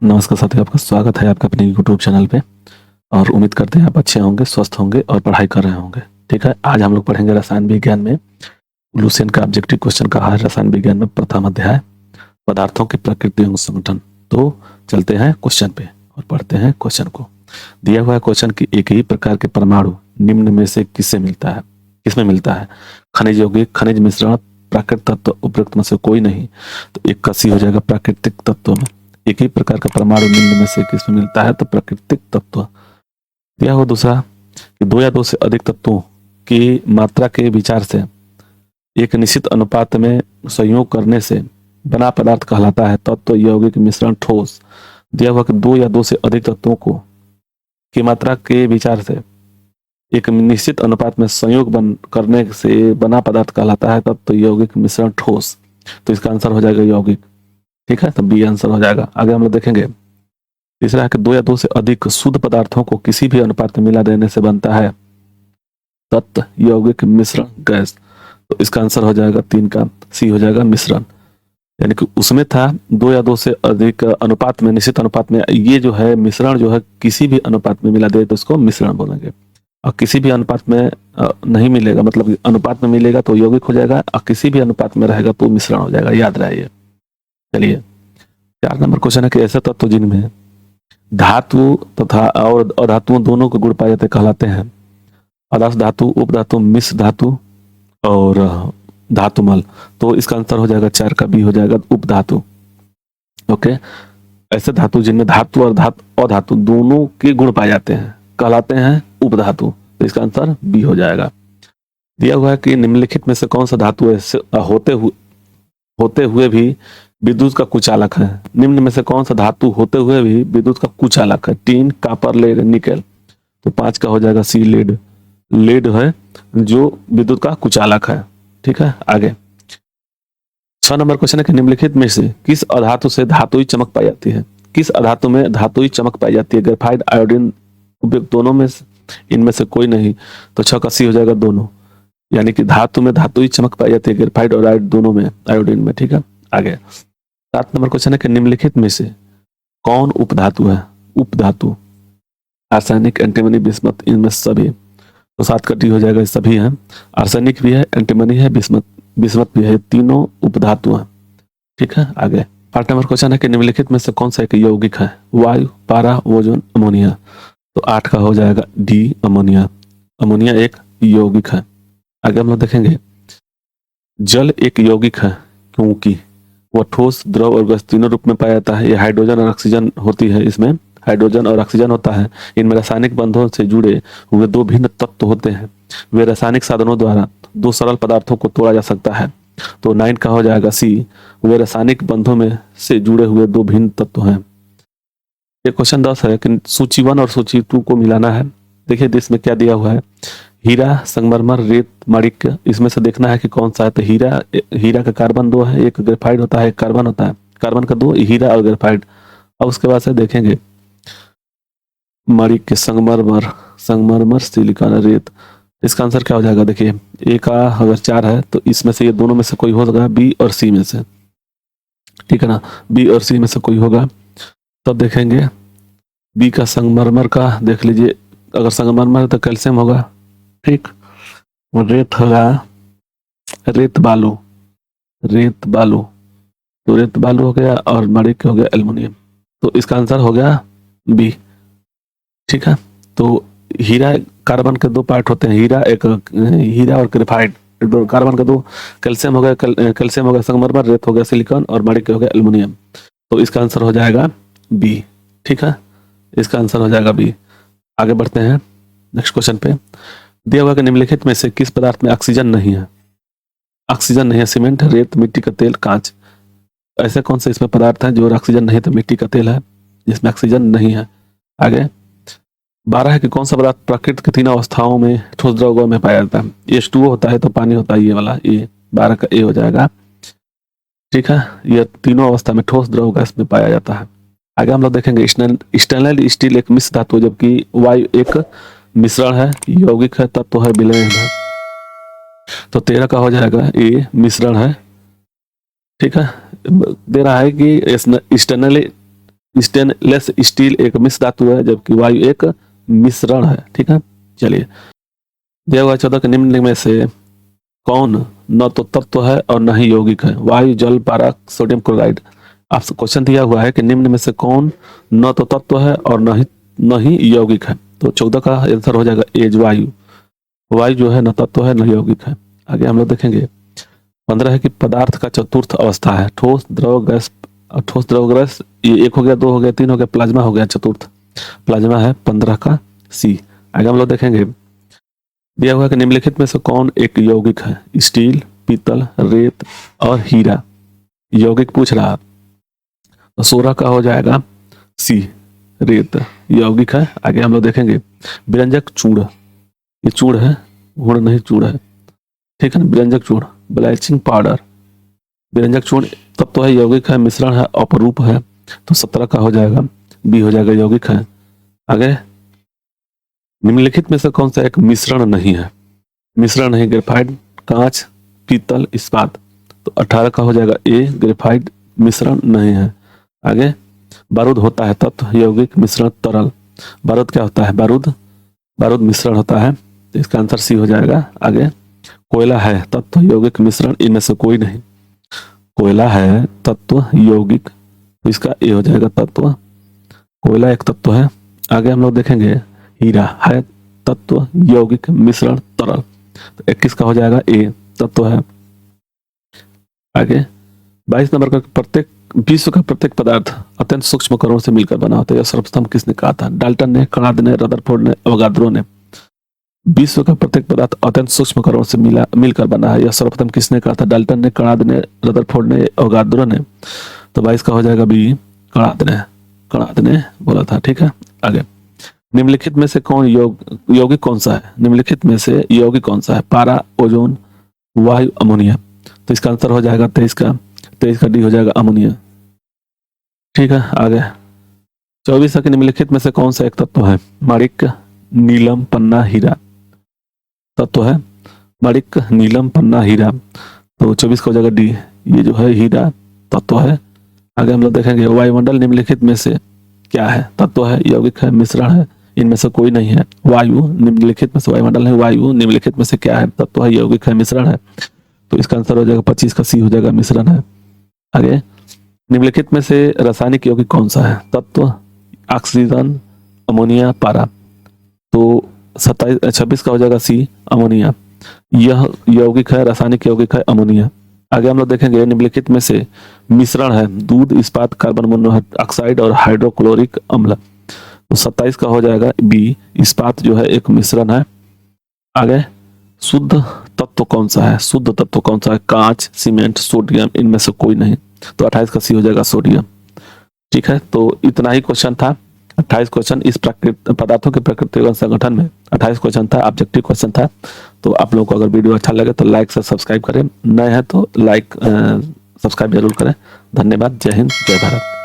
नमस्कार साथियों, आपका स्वागत है आपका अपने यूट्यूब चैनल पे। और उम्मीद करते हैं आप अच्छे होंगे, स्वस्थ होंगे और पढ़ाई कर रहे होंगे। ठीक है, आज हम लोग पढ़ेंगे रसायन विज्ञान में लुसेंट का ऑब्जेक्टिव क्वेश्चन का है रसायन विज्ञान में प्रथम अध्याय पदार्थों की प्रकृति एवं संगठन। तो चलते हैं क्वेश्चन पे और पढ़ते हैं क्वेश्चन को। दिया हुआ है क्वेश्चन की एक ही प्रकार के परमाणु निम्न में से किससे मिलता है, किसमें मिलता है? खनिज यौगिक, खनिज मिश्रण, प्राकृतिक तत्व, उपरोक्त में से कोई नहीं। तो एक का सी हो जाएगा प्राकृतिक तत्व में। एक ही प्रकार का परमाणु निम्न में से किसमें मिलता है? तो प्राकृतिक तत्व। दिया हुआ दूसरा कि दो या दो से अधिक तत्वों की मात्रा के विचार से एक निश्चित अनुपात में संयोग करने से बना पदार्थ कहलाता है तत्व, यौगिक, मिश्रण, ठोस। दिया हुआ कि दो या दो से अधिक तत्वों को की मात्रा के विचार से एक निश्चित अनुपात में संयोग करने से बना पदार्थ कहलाता है तत्व, यौगिक, मिश्रण, ठोस। तो इसका आंसर हो जाएगा यौगिक। ठीक है, तो बी आंसर हो जाएगा। आगे हम लोग देखेंगे तीसरा है कि दो या दो से अधिक शुद्ध पदार्थों को किसी भी अनुपात में मिला देने से बनता है तत्व, यौगिक, मिश्रण, गैस। तो इसका आंसर हो जाएगा 3 का सी हो जाएगा मिश्रण। यानी कि उसमें था दो या दो से अधिक अनुपात में, निश्चित अनुपात में। ये जो है मिश्रण जो है किसी भी अनुपात में मिला दे तो उसको मिश्रण बोलेंगे। और किसी भी अनुपात में नहीं मिलेगा, मतलब अनुपात में मिलेगा तो यौगिक हो जाएगा, और किसी भी अनुपात में रहेगा तो मिश्रण हो जाएगा। याद रहे। चलिए 4 नंबर क्वेश्चन है कि ऐसे तत्व जिनमें धातु तथा और अधातुओं दोनों को गुण पाए जाते कहलाते हैं आदर्श धातु, उपधातु, मिश्र धातु और धातुमल। तो इसका आंसर हो जाएगा 4 का बी हो जाएगा उपधातु। ओके, ऐसे धातु जिनमें धातु और अधातु दोनों के गुण पाए जाते हैं कहलाते हैं उपधातु। तो इसका आंसर बी हो जाएगा। दिया हुआ है कि निम्नलिखित में से कौन सा धातु ऐसे होते हुए भी विद्युत का कुचालक है? निम्न में से कौन सा धातु होते हुए भी विद्युत का कुचालक है? Tin, copper, lead, nickel. तो 5 का हो जाएगा सी लेड। लेड है जो विद्युत का कुचालक है। ठीक है, आगे 6 नंबर क्वेश्चन है कि निम्नलिखित में से किस अधातु से धातुई चमक पाई जाती है? किस अधातु में धातुई चमक पाई जाती है? ग्रेफाइट, आयोडीन, उपयुक्त दोनों में इनमें से कोई नहीं। तो 6 का सी हो जाएगा दोनों। यानी कि धातु में धातुई चमक पाई जाती है ग्रेफाइट और दोनों में, आयोडीन में। ठीक है, आगे 7 नंबर क्वेश्चन है कि निम्नलिखित में से कौन उपधातु है? उपधातु आर्सेनिक, एंटीमनी, बिस्मथ, इनमें सभी। तो 7 का डी हो जाएगा, सभी हैं। आर्सेनिक भी है, एंटीमनी है, बिस्मथ भी है, तीनों उपधातु हैं। ठीक है, आगे 8 नंबर क्वेश्चन है कि निम्नलिखित में से कौन सा एक यौगिक है? वायु, पारा, ओजोन, अमोनिया। तो 8 का हो जाएगा डी अमोनिया। अमोनिया एक यौगिक है। आगे हम लोग देखेंगे जल एक यौगिक है क्योंकि वह ठोस, द्रव और गैस तीनों रूप में पाया जाता है। ये हाइड्रोजन और ऑक्सीजन होती है, इसमें हाइड्रोजन और ऑक्सीजन होता है। इनमें रासायनिक बंधों से जुड़े हुए 2 भिन्न तत्व होते हैं। वे रासायनिक साधनों द्वारा 2 सरल पदार्थों को तोड़ा जा सकता है। तो 9 का हो जाएगा सी। वे रासायनिक बंधों में से जुड़े हुए 2 भिन्न तत्व हैं। ये क्वेश्चन 10 है कि सूची 1 और सूची 2 को मिलाना है। देखिए इसमें क्या दिया हुआ है, हीरा, संगमरमर, रेत, माणिक्य। इसमें से देखना है कि कौन सा है। तो हीरा का कार्बन 2 है, एक ग्रेफाइट होता है, एक कार्बन होता है। कार्बन का 2, हीरा और ग्रेफाइट। अब उसके बाद से देखेंगे माणिक्य, संगमरमर, सिलिकॉन, रेत। इसका आंसर क्या हो जाएगा? देखिए ए का अगर 4 है तो इसमें से ये दोनों में से कोई हो सकता है, बी और सी में से। ठीक है ना, बी और सी में से कोई होगा। तब देखेंगे बी का संगमरमर का देख लीजिए, अगर संगमरमर है तो कैल्शियम होगा। ठीक, और रेत होगा रेत बालू, तो रेत बालू हो गया और माणिक्य हो गया एल्युमिनियम। तो इसका आंसर हो गया बी। ठीक है, तो हीरा, कार्बन के 2 पार्ट होते हैं, हीरा और ग्रेफाइट। कार्बन का 2, कैल्शियम हो गया, संगमरमर, रेत हो गया सिलिकॉन और माणिक्य हो गया एल्युमिनियम। तो इसका आंसर हो जाएगा बी। ठीक है, इसका आंसर हो जाएगा बी। आगे बढ़ते हैं नेक्स्ट क्वेश्चन पे। दिया हुआ कि निम्नलिखित में से किस पदार्थ में ऑक्सीजन नहीं है? ऑक्सीजन नहीं है, सीमेंट, रेत, मिट्टी का तेल, कांच। ऐसे कौन से इसमें पदार्थ है जो ऑक्सीजन नहीं? तो मिट्टी का तेल है जिसमें ऑक्सीजन नहीं है। आगे 12 है कि कौन सा पदार्थ प्रकृति की 3 अवस्थाओं में ठोस, द्रव में पाया जाता है? H2O होता है तो पानी होता है, ये वाला ए। 12 का ए हो जाएगा। ठीक है, यह तीनों अवस्था में ठोस, द्रव, गैस में पाया जाता है। आगे हम लोग देखेंगे स्टेनलेस स्टील एक मिश्र धातु है, जबकि वायु एक मिश्रण है, यौगिक है, तत्व है, विलयन है। तो 13 का हो जाएगा ए मिश्रण है। ठीक है, दे रहा है कि स्टेनलेस स्टील एक मिश्र धातु है जबकि वायु एक मिश्रण है। ठीक है, चलिए दिया हुआ 14 के निम्न में से कौन न तो तत्व है और न ही यौगिक है? वायु, जल, पारा, सोडियम क्लोराइड। आपसे क्वेश्चन दिया हुआ है कि निम्न में से कौन न तो तत्व है और न ही यौगिक है। तो 14 का आंसर हो जाएगा एज वायु। वायु जो है न तत्व है न यौगिक है। आगे हम लोग देखेंगे 15 है कि पदार्थ का चतुर्थ अवस्था है ठोस, द्रव, गैस। ठोस, द्रव, गैस ये 1 हो गया, 2 हो गया, 3 हो गया, प्लाज्मा हो गया चतुर्थ। प्लाज्मा है 15 का सी। आगे हम लोग देखेंगे दिया हुआ कि निम्नलिखित में से कौन एक यौगिक है? स्टील, पीतल, रेत और हीरा। यौगिक पूछ रहा, तो 16 का हो जाएगा सी, रेत यौगिक है। आगे हम लोग देखेंगे व्यंजक चूर्ण, ये चूर्ण है, गुण नहीं चूर्ण है। ठीक है ना, व्यंजक चूर्ण, ब्लीचिंग पाउडर। व्यंजक चूर्ण तब तो है, यौगिक है, मिश्रण है, अपरूप है। तो 17 का हो जाएगा बी, हो जाएगा यौगिक है। आगे निम्नलिखित में से कौन सा एक मिश्रण नहीं है? मिश्रण नहीं, ग्रेफाइट, कांच, पीतल, इस्पात। तो 18 का हो जाएगा ए, ग्रेफाइट मिश्रण नहीं है। आगे बारूद होता है तत्व, यौगिक, मिश्रण, तरल। बारूद क्या होता है? बारूद मिश्रण होता है, तो इसका आंसर सी हो जाएगा। आगे कोयला है तत्व, यौगिक, मिश्रण, इनमें से कोई नहीं। कोयला है तत्व, यौगिक, तो इसका ए हो जाएगा तत्व। कोयला एक तत्व है। आगे हम लोग देखेंगे हीरा है तत्व, यौगिक, मिश्रण, तरल। तो 21 का हो जाएगा ए, तत्व है। आगे 22 नंबर का विश्व का प्रत्येक पदार्थ अत्यंत सूक्ष्म कणों से मिलकर बना होता है। यह सर्वप्रथम किसने कहा था? डाल्टन ने, कणाद ने, रदरफोर्ड ने, अवोगाद्रो ने। विश्व का प्रत्येक पदार्थ अत्यंत सूक्ष्म कणों से मिलकर बना है। यह सर्वप्रथम किसने कहा था? डाल्टन ने, कणाद ने, रदरफोर्ड ने, अवोगाद्रो ने। तो 22 का हो जाएगा बी, कणाद ने बोला था। ठीक है, आगे निम्नलिखित में से कौन यौगिक कौन सा है? निम्नलिखित में से यौगिक कौन सा है? पारा, ओजोन, वायु, अमोनिया। तो इसका आंसर हो जाएगा 23 का डी हो जाएगा अमोनिया। ठीक है, आगे 24 के निम्नलिखित में से कौन सा एक तत्व है? माणिक, नीलम, पन्ना, हीरा। तत्व है माणिक, नीलम, पन्ना, हीरा। तो 24 का हो जाएगा डी, ये जो है हीरा तत्व है। आगे हम लोग देखेंगे वायुमंडल निम्नलिखित में से क्या है? तत्व है, यौगिक है, मिश्रण है, इनमें से कोई नहीं है। वायु निम्नलिखित में से, वायुमंडल है, वायु निम्नलिखित में से क्या है? तत्व है, यौगिक है, मिश्रण है। तो इसका आंसर हो जाएगा 25 का सी हो जाएगा, मिश्रण है। आगे निम्नलिखित में से रासायनिक यौगिक कौन सा है? तत्व ऑक्सीजन, अमोनिया, पारा। तो 26 का हो जाएगा सी, अमोनिया। यह यौगिक है, रासायनिक यौगिक है अमोनिया। आगे हम लोग देखेंगे निम्नलिखित में से मिश्रण है दूध, इस्पात, कार्बन मोनोऑक्साइड और हाइड्रोक्लोरिक अम्ल। तो 27 का हो जाएगा बी, इस्पात जो है एक मिश्रण है। आगे शुद्ध तत्व कौन सा है? शुद्ध तत्व कौन सा है? कांच, सीमेंट, सोडियम, इनमें से कोई नहीं। तो 28 का सी हो जाएगा सोडियम। ठीक है, तो इतना ही क्वेश्चन था। 28 क्वेश्चन इस पदार्थों के प्रकृति एवं संगठन में 28 क्वेश्चन था, ऑब्जेक्टिव क्वेश्चन था। तो आप लोगों को अगर वीडियो अच्छा लगे तो लाइक से सब्सक्राइब करें, नए हैं तो लाइक सब्सक्राइब जरूर करें। धन्यवाद, जय हिंद, जय भारत।